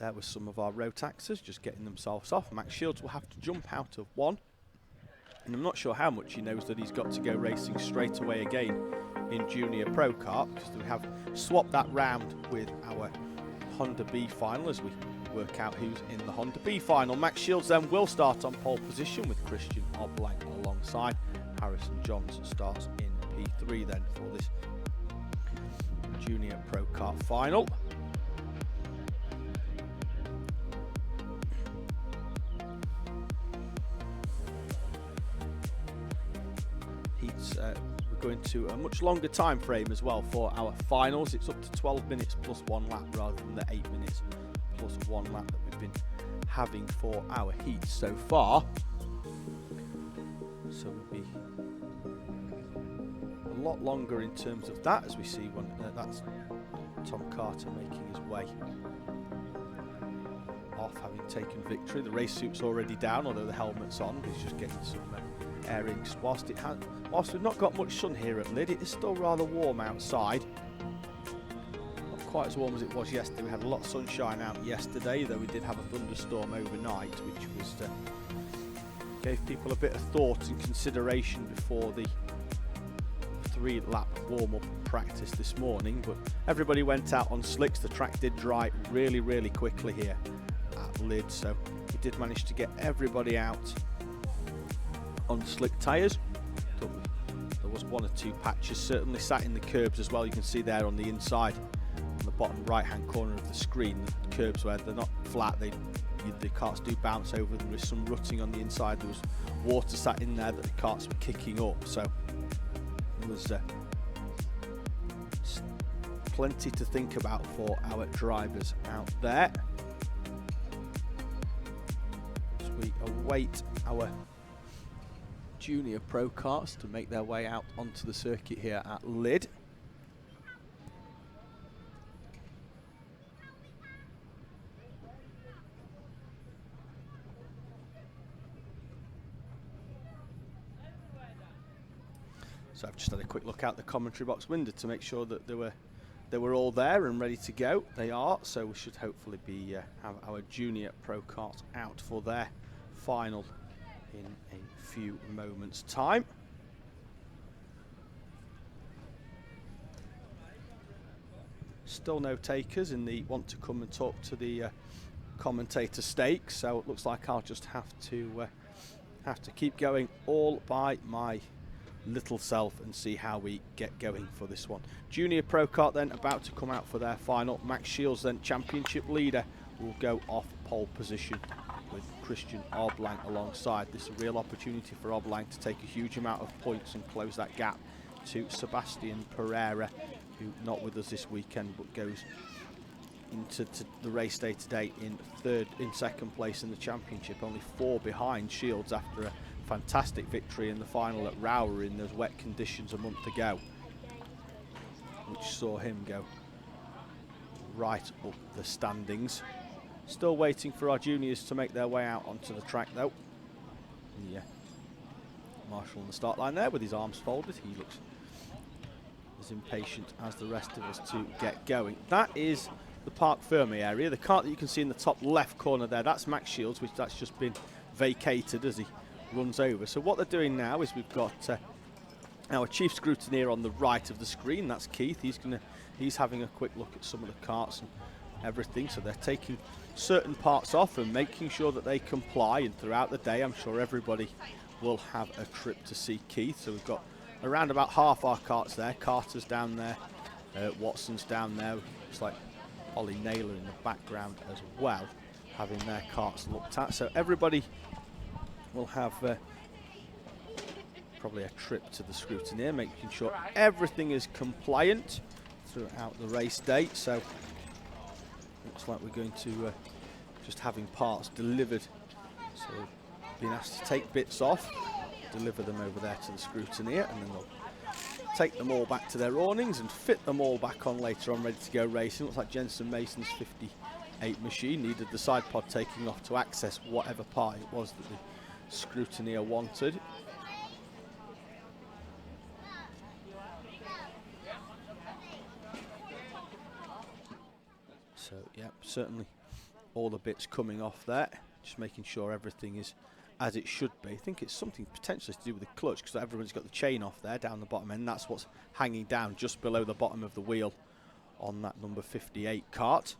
There was some of our Rotaxers just getting themselves off. Max Shields will have to jump out of one. And I'm not sure how much he knows that he's got to go racing straight away again in Junior Pro Kart, because we have swapped that round with our Honda B final as we work out who's in the Honda B final. Max Shields then will start on pole position with Christian Oblang alongside. Harrison Johns starts in P3 then for this Junior Pro Kart final. We're going to a much longer time frame as well for our finals. It's up to 12 minutes plus 1 lap rather than the 8 minutes plus 1 lap that we've been having for our heats so far. So we'll be a lot longer in terms of that, as we see when that's Tom Carter making his way off, having taken victory. The race suit's already down, although the helmet's on. He's just getting some airings. Whilst we've not got much sun here at Lydd, it is still rather warm outside. Not quite as warm as it was yesterday. We had a lot of sunshine out yesterday, though we did have a thunderstorm overnight, which was gave people a bit of thought and consideration before the 3-lap warm-up practice this morning. But everybody went out on slicks. The track did dry really quickly here at Lydd, so we did manage to get everybody out on slick tyres. There was 1 or 2 patches certainly sat in the curbs as well. You can see there on the inside, on the bottom right hand corner of the screen, the curbs where they're not flat, the carts do bounce over. There is some rutting on the inside. There was water sat in there that the carts were kicking up, so there was plenty to think about for our drivers out there as we await our Junior Pro Karts to make their way out onto the circuit here at Lydd. So I've just had a quick look out the commentary box window to make sure that they were all there and ready to go. They are, so we should hopefully be have our Junior Pro Karts out for their final in a few moments' time. Still no takers in the want to come and talk to the commentator stakes, so it looks like I'll just have to keep going all by my little self and see how we get going for this one. Junior Pro Kart then about to come out for their final. Max Shields then championship leader will go off pole position with Christian Oblang alongside. This is a real opportunity for Oblang to take a huge amount of points and close that gap to Sebastian Pereira, who not with us this weekend but goes into the race day today in second place in the championship, only 4 behind Shields after a fantastic victory in the final at Rower in those wet conditions a month ago, which saw him go right up the standings. Still waiting for our juniors to make their way out onto the track though. Yeah, Marshall on the start line there with his arms folded. He looks as impatient as the rest of us to get going. That is the Parc Ferme area. The kart that you can see in the top left corner there, that's Max Shields, which that's just been vacated as he runs over. So what they're doing now is we've got our chief scrutineer on the right of the screen. That's Keith. He's having a quick look at some of the karts and everything. So they're taking certain parts off and making sure that they comply. And throughout the day, I'm sure everybody will have a trip to see Keith. So we've got around about half our karts there. Carter's down there. Watson's down there. Looks like Ollie Naylor in the background as well, having their karts looked at. So everybody will have probably a trip to the scrutineer, making sure everything is compliant throughout the race day. So looks like we're going to just having parts delivered. So being asked to take bits off, deliver them over there to the scrutineer, and then they'll take them all back to their awnings and fit them all back on later on, ready to go racing. Looks like Jensen Mason's 58 machine needed the side pod taking off to access whatever part it was that the scrutineer wanted. So yeah, certainly all the bits coming off there, just making sure everything is as it should be. I think it's something potentially to do with the clutch, because everyone's got the chain off there down the bottom end. That's what's hanging down just below the bottom of the wheel on that number 58 Kart.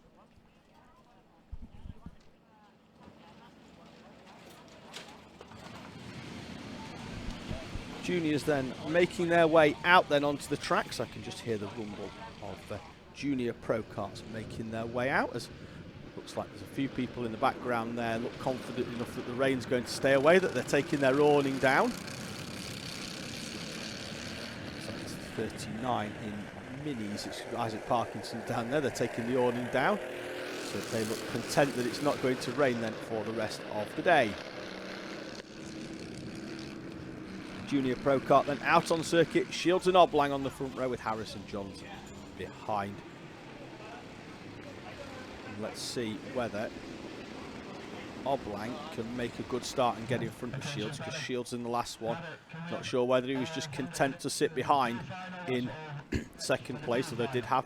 Juniors then making their way out then onto the track, so I can just hear the rumble of junior pro karts making their way out, as looks like there's a few people in the background there look confident enough that the rain's going to stay away, that they're taking their awning down. So it's 39 in minis. It's Isaac Parkinson down there. They're taking the awning down, so they look content that it's not going to rain then for the rest of the day. Junior Pro Kart then out on circuit. Shields and Oblang on the front row with Harrison Johns behind. And let's see whether Oblang can make a good start and get in front of Shields, because Shields in the last one, not sure whether he was just content to sit behind in second place, although did have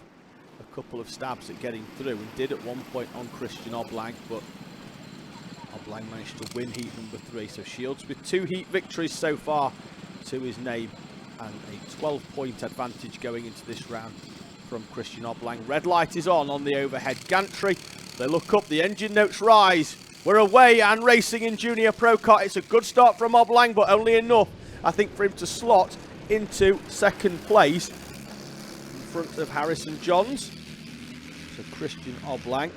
a couple of stabs at getting through, and did at one point on Christian Oblang, but Oblang managed to win heat number 3. So Shields with 2 heat victories so far to his name, and a 12-point advantage going into this round from Christian Oblang. Red light is on the overhead gantry. They look up, the engine notes rise. We're away and racing in Junior Pro Kart. It's a good start from Oblang, but only enough, I think, for him to slot into second place in front of Harrison Johns. So Christian Oblang,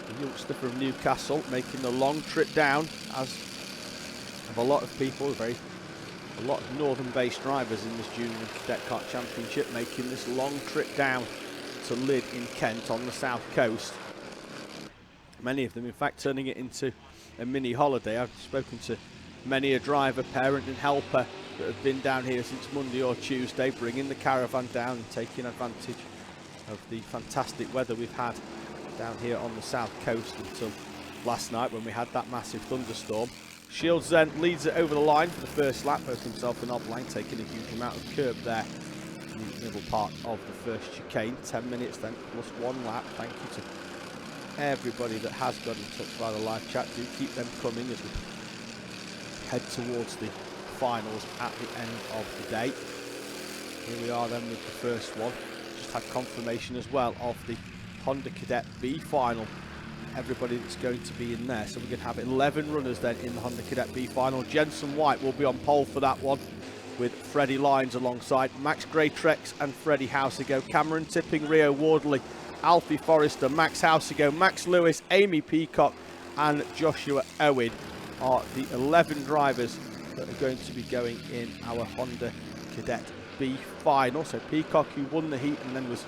the youngster from Newcastle, making the long trip down, as of a lot of people, a lot of northern-based drivers in this Junior Cadet Kart Championship, making this long trip down to Lydd in Kent on the south coast. Many of them, in fact, turning it into a mini holiday. I've spoken to many a driver, parent and helper that have been down here since Monday or Tuesday, bringing the caravan down and taking advantage of the fantastic weather we've had down here on the south coast until last night when we had that massive thunderstorm. Shields then leads it over the line for the first lap, both himself and Oblang taking a huge amount of curb there in the middle part of the first chicane. 10 minutes then plus 1 lap. Thank you to everybody that has got in touch via the live chat. Do keep them coming as we head towards the finals at the end of the day. Here we are then with the first one. Just had confirmation as well of the Honda Cadet B final. Everybody that's going to be in there, so we're going to have 11 runners then in the Honda Cadet B final. Jensen White will be on pole for that one, with Freddie Lyons alongside Max Greytrex and Freddie Housego. Cameron Tipping, Rio Wardley, Alfie Forrester, Max Housego, Max Lewis, Amy Peacock and Joshua Owen are the 11 drivers that are going to be going in our Honda Cadet B final. So Peacock, who won the heat and then was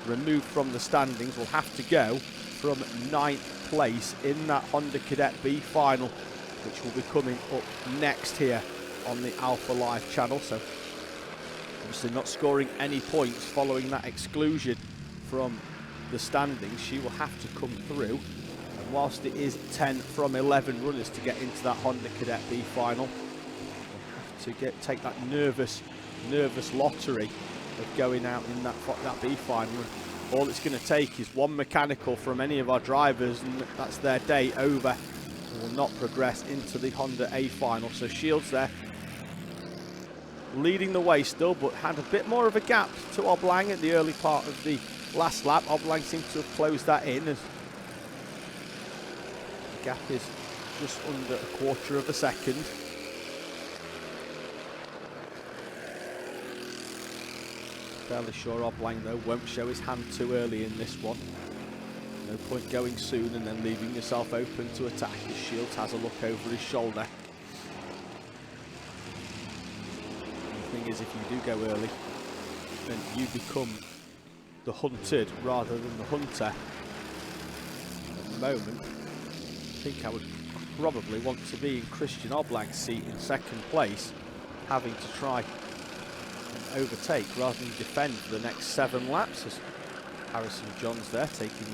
removed from the standings, will have to go from 9th place in that Honda Cadet B final, which will be coming up next here on the Alpha Live channel. So obviously not scoring any points following that exclusion from the standings. She will have to come through, and whilst it is 10 from 11 runners to get into that Honda Cadet B final, we'll have to take that nervous lottery of going out in that B final. All it's going to take is one mechanical from any of our drivers, and that's their day over, and will not progress into the Honda A final. So Shields there leading the way still, but had a bit more of a gap to Oblang at the early part of the last lap. Oblang seems to have closed that in, as the gap is just under a quarter of a second. Fairly sure Oblang though won't show his hand too early in this one. No point going soon and then leaving yourself open to attack, as Shields has a look over his shoulder. The thing is, if you do go early, then you become the hunted rather than the hunter. At the moment, I think I would probably want to be in Christian Oblang's seat in second place, having to try overtake rather than defend for the next 7 laps, as Harrison Johns there taking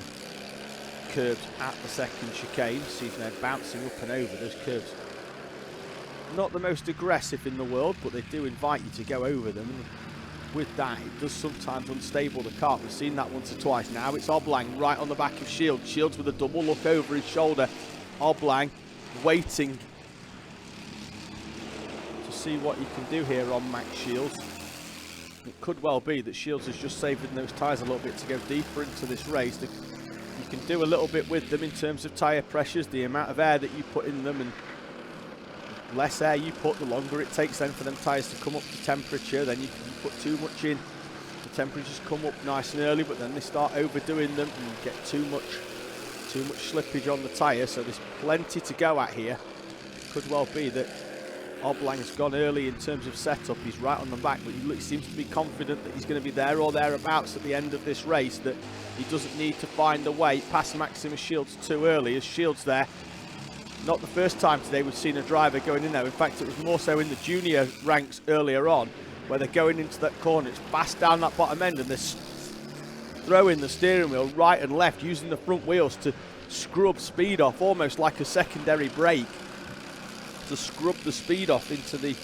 curbs at the second chicane. See they're bouncing up and over those curbs. Not the most aggressive in the world, but they do invite you to go over them. with that, it does sometimes unstable the kart. We've seen that once or twice. Now it's Oblang right on the back of Shields. Shields with a double look over his shoulder. Oblang waiting to see what he can do here on Max Shields. It could well be that Shields has just saving those tyres a little bit to go deeper into this race. You can do a little bit with them in terms of tyre pressures, the amount of air that you put in them, and less air you put, the longer it takes then for them tyres to come up to temperature. Then you can put too much in, the temperatures come up nice and early, but then they start overdoing them and you get too much slippage on the tyre. So there's plenty to go at here. Could well be that Oblang's gone early in terms of setup. He's right on the back, but he seems to be confident that he's going to be there or thereabouts at the end of this race, that he doesn't need to find a way past Maximus Shields too early, as Shields there. Not the first time today we've seen a driver going in there. In fact, it was more so in the junior ranks earlier on, where they're going into that corner. It's fast down that bottom end and they're throwing the steering wheel right and left, using the front wheels to scrub speed off, almost like a secondary brake, to scrub the speed off into the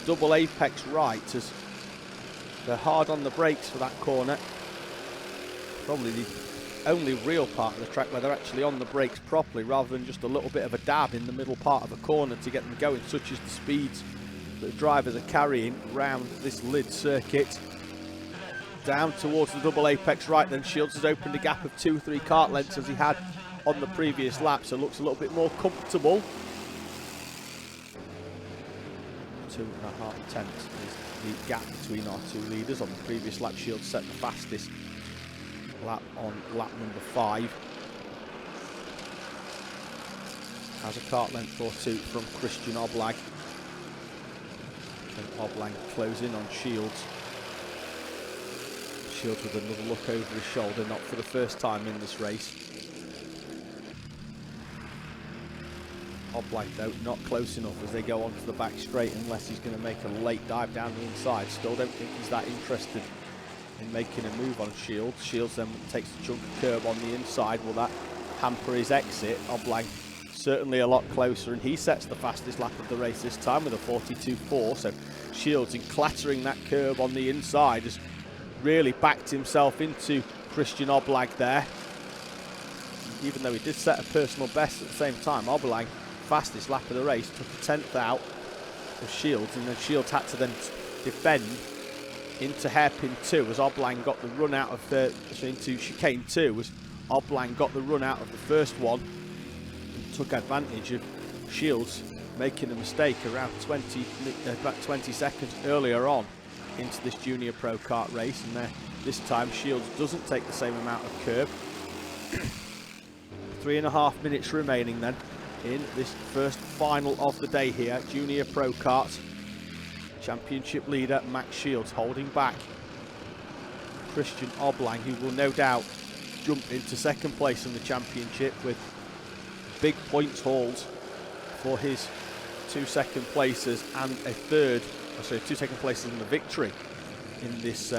double apex right, as they're hard on the brakes for that corner. Probably the only real part of the track where they're actually on the brakes properly, rather than just a little bit of a dab in the middle part of a corner to get them going, such as the speeds that the drivers are carrying round this Lydd circuit. Down towards the double apex right, then Shields has opened a gap of 2-3 kart lengths as he had on the previous lap, so looks a little bit more comfortable. 2.5 tenths is the gap between our two leaders. On the previous lap, Shields set the fastest lap on lap number 5. Has a kart length or two from Christian Oblag. And Oblang closing on Shields. Shields with another look over his shoulder, not for the first time in this race. Oblang though not close enough as they go onto the back straight, unless he's going to make a late dive down the inside. Still don't think he's that interested in making a move on Shields. Shields then takes a chunk of curb on the inside. Will that hamper his exit? Oblang certainly a lot closer, and he sets the fastest lap of the race this time with a 42.4. So Shields, in clattering that curb on the inside, has really backed himself into Christian Oblag there. Even though he did set a personal best at the same time, Oblang, fastest lap of the race, took a 10th out of Shields, and then Shields had to then defend into hairpin 2 as Oblang got the run out of into chicane 2 as Oblang got the run out of the first one and took advantage of Shields making a mistake around about 20 seconds earlier on into this junior pro kart race, and this time Shields doesn't take the same amount of curb. 3.5 minutes remaining then in this first final of the day here. Junior pro kart championship leader Max Shields holding back Christian Oblang, who will no doubt jump into second place in the championship with big points hauls for his 2 second places and a third, sorry, 2 second places in the victory in this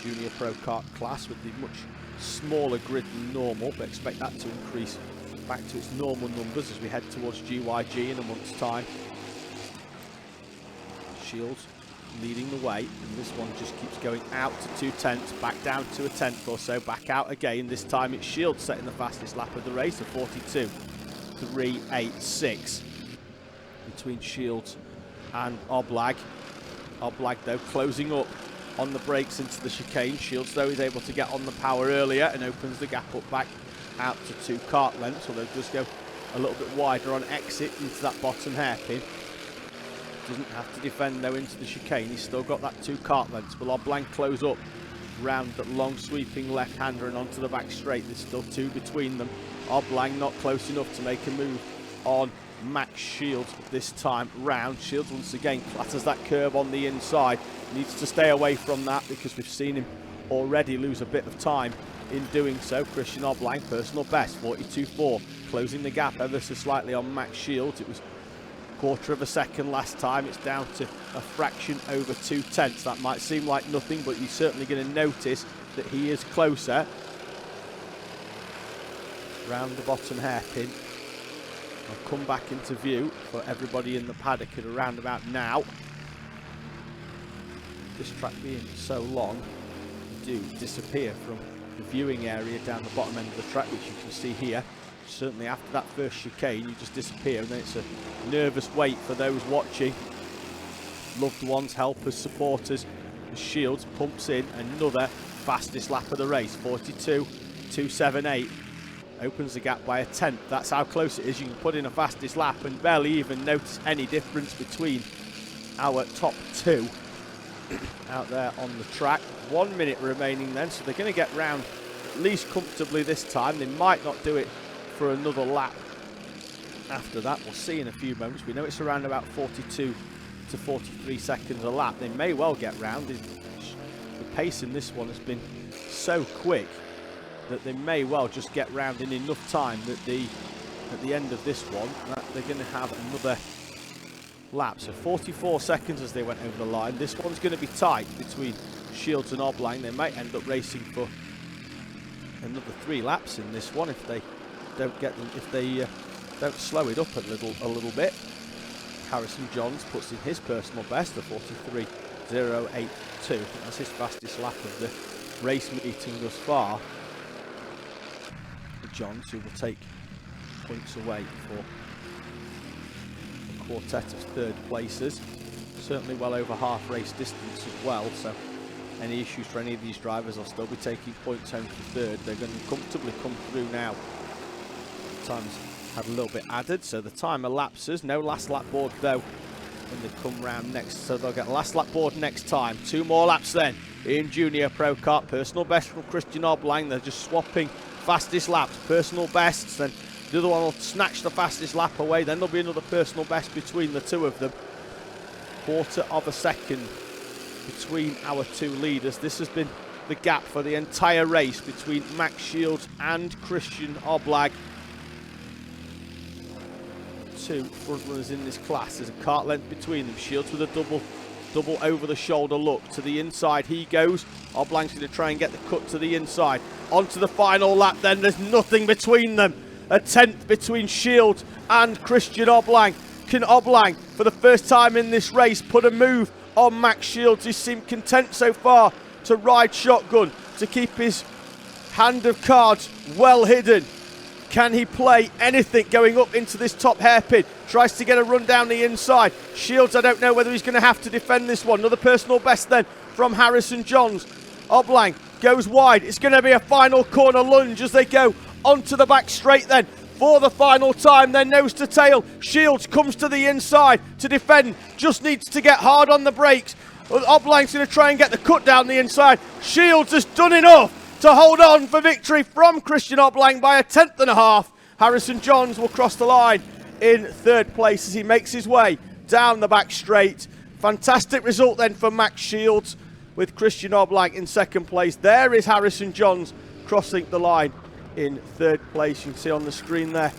junior pro kart class, with the much smaller grid than normal, but expect that to increase back to its normal numbers as we head towards GYG in a month's time. Shields leading the way, and this one just keeps going out to 2 tenths, back down to a tenth or so, back out again. This time it's Shields setting the fastest lap of the race, a 42.386 between Shields and Oblag. Oblag though closing up on the brakes into the chicane. Shields though is able to get on the power earlier and opens the gap up back out to 2 kart lengths, although it does go a little bit wider on exit into that bottom hairpin. Doesn't have to defend though into the chicane. He's still got that 2 kart lengths. Will Oblang close up round that long sweeping left-hander and onto the back straight? There's still 2 between them. Oblang not close enough to make a move on Max Shields this time round. Shields once again clatters that curve on the inside. Needs to stay away from that because we've seen him already lose a bit of time in doing so. Christian Oblang, personal best, 42.4, closing the gap ever so slightly on Max Shields. It was 1/4 of a second last time. It's down to a fraction over 2 tenths. That might seem like nothing, but you're certainly going to notice that he is closer. Round the bottom hairpin. I'll come back into view for everybody in the paddock at around about now. this track being so long, you do disappear from the viewing area down the bottom end of the track, which you can see here. Certainly after that first chicane, you just disappear, and then it's a nervous wait for those watching. Loved ones, helpers, supporters. The Shields pumps in another fastest lap of the race, 42.278. Opens the gap by a tenth. That's how close it is. You can put in a fastest lap and barely even notice any difference between our top two out there on the track. 1 minute remaining then, so they're going to get round at least comfortably this time. They might not do it for another lap after that. We'll see in a few moments. We know it's around about 42 to 43 seconds a lap. They may well get round. The pace in this one has been so quick that they may well just get round in enough time that at the end of this one that they're going to have another lap. So 44 seconds as they went over the line. This one's going to be tight between Shields and Oblang. They might end up racing for another 3 laps in this one if they don't get them, if they don't slow it up a little bit. Harrison Johns puts in his personal best of 43.082. That's his fastest lap of the race meeting thus far. Johns, who will take points away for a quartet of third places. Certainly well over half race distance as well, so any issues for any of these drivers will still be taking points home for third. They're going to comfortably come through now. Time's had a little bit added, so the time elapses. No last lap board though when they come round next, so they'll get a last lap board next time. 2 more laps then in Junior Pro Kart. Personal best from Christian Oblang. They're just swapping fastest laps, personal bests, then the other one will snatch the fastest lap away, then there'll be another personal best between the two of them. 1/4 of a second between our 2 leaders. This has been the gap for the entire race between Max Shields and Christian Oblang. 2 front runners in this class. There's a kart length between them. Shields with a double over the shoulder look. To the inside he goes. Oblang's going to try and get the cut to the inside. Onto the final lap then. There's nothing between them. A tenth between Shields and Christian Oblang. Can Oblang, for the first time in this race, put a move on Max Shields? He seemed content so far to ride shotgun, to keep his hand of cards well hidden. Can he play anything going up into this top hairpin? Tries to get a run down the inside. Shields, I don't know whether he's going to have to defend this one. Another personal best then from Harrison Johns. Oblang goes wide. It's going to be a final corner lunge as they go onto the back straight then. For the final time, then nose to tail. Shields comes to the inside to defend. Just needs to get hard on the brakes. Oblang's going to try and get the cut down the inside. Shields has done enough to hold on for victory from Christian Oblang by a 1/10.5. Harrison Johns will cross the line in 3rd place as he makes his way down the back straight. Fantastic result then for Max Shields with Christian Oblang in 2nd place. There is Harrison Johns crossing the line in 3rd place. You can see on the screen there,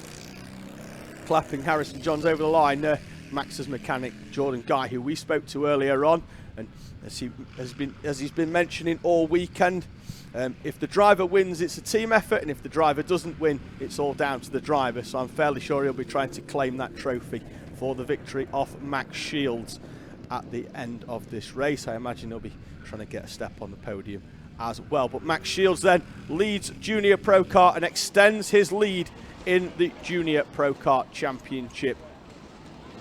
clapping Harrison Johns over the line, Max's mechanic Jordan Guy, who we spoke to earlier on, and as he's been mentioning all weekend, if the driver wins, it's a team effort, and if the driver doesn't win, it's all down to the driver. So I'm fairly sure he'll be trying to claim that trophy for the victory off Max Shields at the end of this race. I imagine he'll be trying to get a step on the podium as well. But Max Shields then leads Junior Pro Kart and extends his lead in the Junior Pro Kart Championship